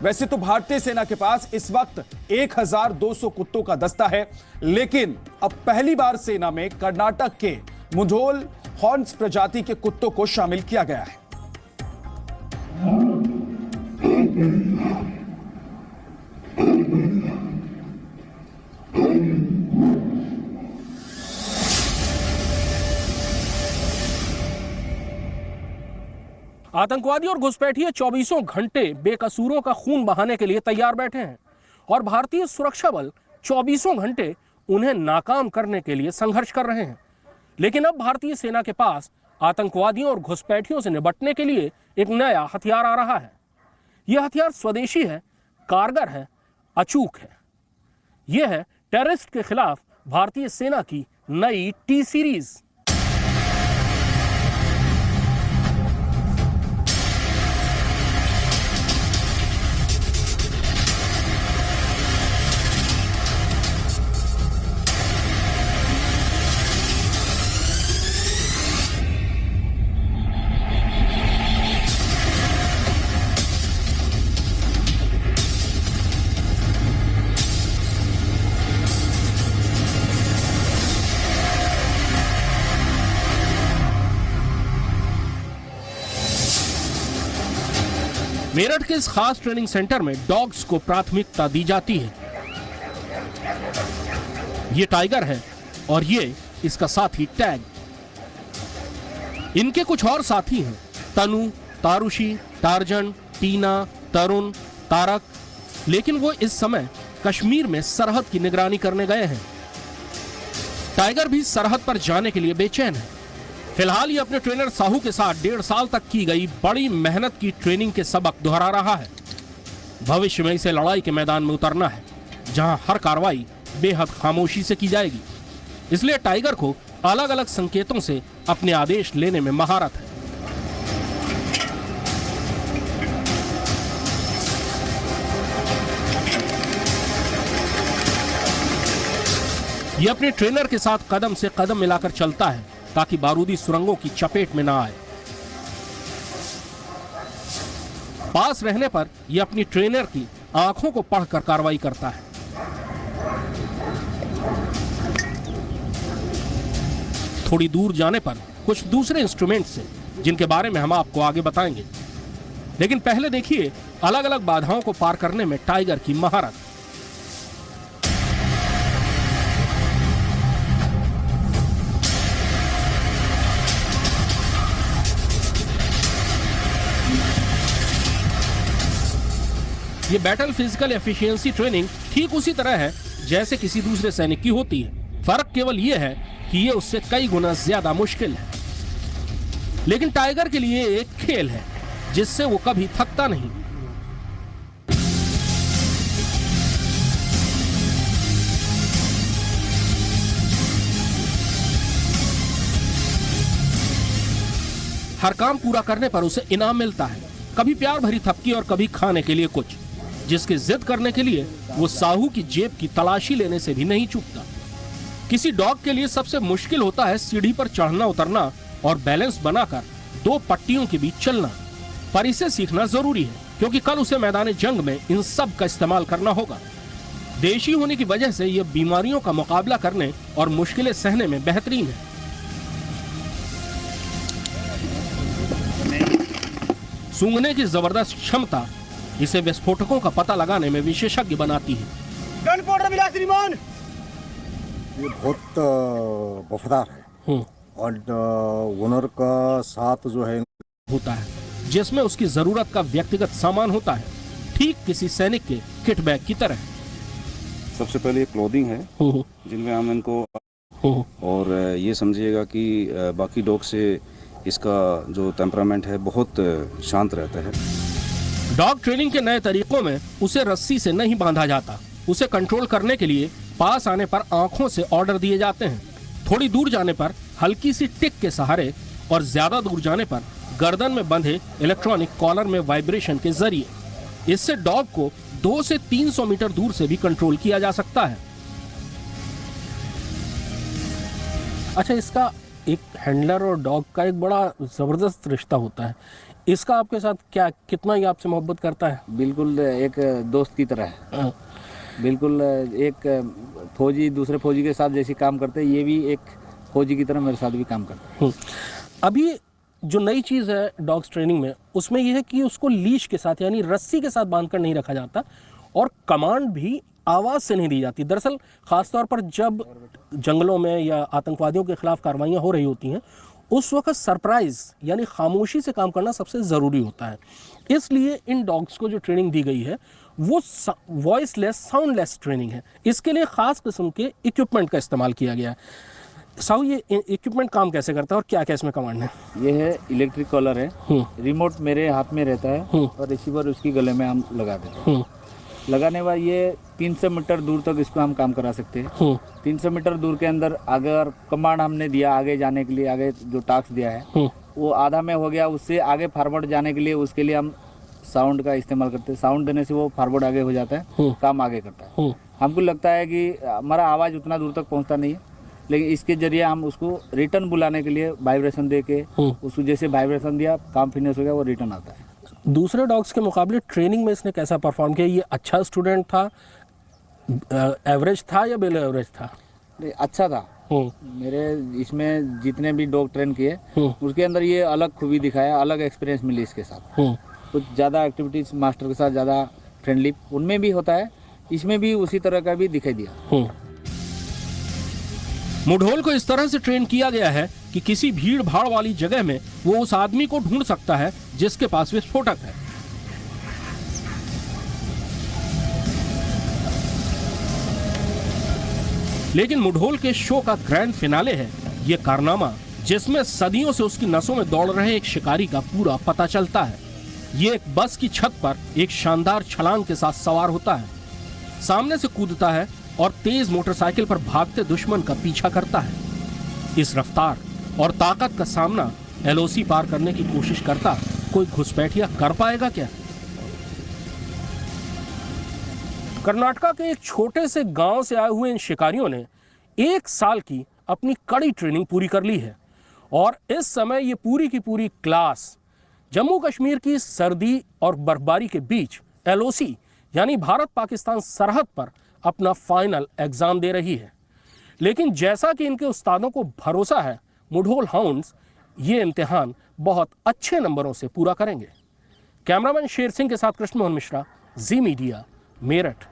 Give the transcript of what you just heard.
वैसे तो भारतीय सेना के पास इस वक्त 1200 कुत्तों का दस्ता है, लेकिन अब पहली बार सेना में कर्नाटक के मुधोल हॉर्न्स प्रजाति के कुत्तों को शामिल किया गया है। आतंकवादी और घुसपैठिए 24 घंटे बेकसूरों का खून बहाने के लिए तैयार बैठे हैं और भारतीय सुरक्षा बल 24 घंटे उन्हें नाकाम करने के लिए संघर्ष कर रहे हैं। लेकिन अब भारतीय सेना के पास आतंकवादियों और घुसपैठियों से निपटने के लिए एक नया हथियार आ रहा है। यह हथियार स्वदेशी है, कारगर है, अचूक है। यह है टेररिस्ट के खिलाफ भारतीय सेना की नई टी सीरीज। मेरठ के इस खास ट्रेनिंग सेंटर में डॉग्स को प्राथमिकता दी जाती है। ये टाइगर है और ये इसका साथी टैग। इनके कुछ और साथी हैं, तनु, तारुषी, टार्जन, टीना, तरुण, तारक, लेकिन वो इस समय कश्मीर में सरहद की निगरानी करने गए हैं। टाइगर भी सरहद पर जाने के लिए बेचैन है। फिलहाल ये अपने ट्रेनर साहू के साथ 1.5 साल तक की गई बड़ी मेहनत की ट्रेनिंग के सबक दोहरा रहा है। भविष्य में इसे लड़ाई के मैदान में उतरना है, जहां हर कार्रवाई बेहद खामोशी से की जाएगी। इसलिए टाइगर को अलग अलग संकेतों से अपने आदेश लेने में महारत है। यह अपने ट्रेनर के साथ कदम से कदम मिलाकर चलता है ताकि बारूदी सुरंगों की चपेट में ना आए। पास रहने पर यह अपनी ट्रेनर की आंखों को पढ़कर कार्रवाई करता है। थोड़ी दूर जाने पर कुछ दूसरे इंस्ट्रूमेंट से, जिनके बारे में हम आपको आगे बताएंगे। लेकिन पहले देखिए अलग अलग बाधाओं को पार करने में टाइगर की महारत। ये बैटल फिजिकल एफिशिएंसी ट्रेनिंग ठीक उसी तरह है जैसे किसी दूसरे सैनिक की होती है। फर्क केवल ये है कि ये उससे कई गुना ज्यादा मुश्किल है। लेकिन टाइगर के लिए एक खेल है जिससे वो कभी थकता नहीं। हर काम पूरा करने पर उसे इनाम मिलता है, कभी प्यार भरी थपकी और कभी खाने के लिए कुछ, जिसकी जिद करने के लिए वो साहू की जेब की तलाशी लेने से भी नहीं चूकता। किसी डॉग के लिए सबसे मुश्किल होता है सीढ़ी पर चढ़ना उतरना और बैलेंस बनाकर 2 पट्टियों के बीच चलना। पर इसे सीखना जरूरी है क्योंकि कल उसे मैदान जंग में इन सब का इस्तेमाल करना होगा। देशी होने की वजह से यह बीमारियों का मुकाबला करने और मुश्किलें सहने में बेहतरीन है। सूंघने की जबरदस्त क्षमता इसे विस्फोटकों का पता लगाने में विशेषज्ञ बनाती है। गन पाउडर मिला श्रीमान। ये बहुत वफादार है और ओनर का साथ जो है होता है, जिसमें उसकी जरूरत का व्यक्तिगत सामान होता है, ठीक किसी सैनिक के किट बैग की तरह। सबसे पहले क्लोथिंग है जिनमें हम इनको, और ये समझिएगा कि बाकी डॉग से इसका जो टेम्परामेंट है बहुत शांत रहता है। डॉग ट्रेनिंग के नए तरीकों में उसे रस्सी से नहीं बांधा जाता। उसे कंट्रोल करने के लिए पास आने पर आंखों से ऑर्डर दिए जाते हैं, थोड़ी दूर जाने पर हल्की सी टिक के सहारे और ज्यादा दूर जाने पर गर्दन में बंधे इलेक्ट्रॉनिक कॉलर में वाइब्रेशन के जरिए। इससे डॉग को 200 से 300 मीटर दूर से भी कंट्रोल किया जा सकता है। अच्छा, इसका एक हैंडलर और डॉग का एक बड़ा जबरदस्त रिश्ता होता है। इसका आपके साथ क्या, कितना ही आपसे मोहब्बत करता है? बिल्कुल एक दोस्त की तरह है। बिल्कुल एक फौजी दूसरे फौजी के साथ जैसे काम करते हैं, ये भी एक फौजी की तरह मेरे साथ भी काम करता है। अभी जो नई चीज़ है डॉग्स ट्रेनिंग में, उसमें यह है कि उसको लीश के साथ यानी रस्सी के साथ बांधकर नहीं रखा जाता और कमांड भी आवाज़ से नहीं दी जाती। दरअसल ख़ासतौर पर जब जंगलों में या आतंकवादियों के खिलाफ कार्रवाइयाँ हो रही होती हैं, उस वक्त सरप्राइज यानी खामोशी से काम करना सबसे ज़रूरी होता है। इसलिए इन डॉग्स को जो ट्रेनिंग दी गई है वो वॉइसलेस साउंडलेस ट्रेनिंग है। इसके लिए ख़ास किस्म के इक्विपमेंट का इस्तेमाल किया गया है। साहू, ये इक्विपमेंट काम कैसे करता है और क्या क्या इसमें कमांड है? ये है इलेक्ट्रिक कॉलर है, रिमोट मेरे हाथ में रहता है और रिसीवर उसकी गले में हम लगा देते हैं। लगाने बाद ये 300 मीटर दूर तक इसको हम काम करा सकते हैं। 300 मीटर दूर के अंदर अगर कमांड हमने दिया आगे जाने के लिए, आगे जो टास्क दिया है वो आधा में हो गया, उससे आगे फॉरवर्ड जाने के लिए उसके लिए हम साउंड का इस्तेमाल करते हैं। साउंड देने से वो फॉरवर्ड आगे हो जाता है, काम आगे करता है। हमको लगता है कि हमारा आवाज़ उतना दूर तक पहुंचता नहीं है, लेकिन इसके जरिए हम उसको रिटर्न बुलाने के लिए वाइब्रेशन दे के उसको जैसे वाइब्रेशन दिया, काम फिनिश हो गया, वो रिटर्न आता है। दूसरे डॉग्स के मुकाबले ट्रेनिंग में इसने कैसा परफॉर्म किया? ये अच्छा स्टूडेंट था, एवरेज था या बिलो एवरेज था? अच्छा था। मेरे इसमें जितने भी डॉग ट्रेन किए उसके अंदर ये अलग खूबी दिखाया, अलग एक्सपीरियंस मिली इसके साथ। कुछ ज़्यादा एक्टिविटीज मास्टर के साथ ज़्यादा फ्रेंडली उनमें भी होता है, इसमें भी उसी तरह का भी दिखाई दिया। मुढोल को इस तरह से ट्रेन किया गया है कि किसी भीड़ भाड़ वाली जगह में वो उस आदमी को ढूंढ सकता है जिसके पास विस्फोटक है। लेकिन मुढोल के शो का ग्रैंड फिनाले है ये कारनामा, जिसमें सदियों से उसकी नसों में दौड़ रहे एक शिकारी का पूरा पता चलता है। ये एक बस की छत पर एक शानदार छलांग के साथ सवार होता है, सामने से कूदता है और तेज मोटरसाइकिल पर भागते दुश्मन का पीछा करता है। इस रफ्तार और ताकत का सामना एलओसी पार करने की कोशिश करता कोई घुसपैठिया कर पाएगा क्या? कर्नाटका के एक छोटे से गांव से आए हुए इन शिकारियों ने 1 साल की अपनी कड़ी ट्रेनिंग पूरी कर ली है और इस समय ये पूरी की पूरी क्लास जम्मू कश्मीर की सर्दी और बर्फबारी के बीच एलओसी यानी भारत पाकिस्तान सरहद पर अपना फाइनल एग्जाम दे रही है। लेकिन जैसा कि इनके उस्तादों को भरोसा है, मुढोल हाउंड्स ये इम्तिहान बहुत अच्छे नंबरों से पूरा करेंगे। कैमरामैन शेर सिंह के साथ कृष्ण मोहन मिश्रा, जी मीडिया, मेरठ।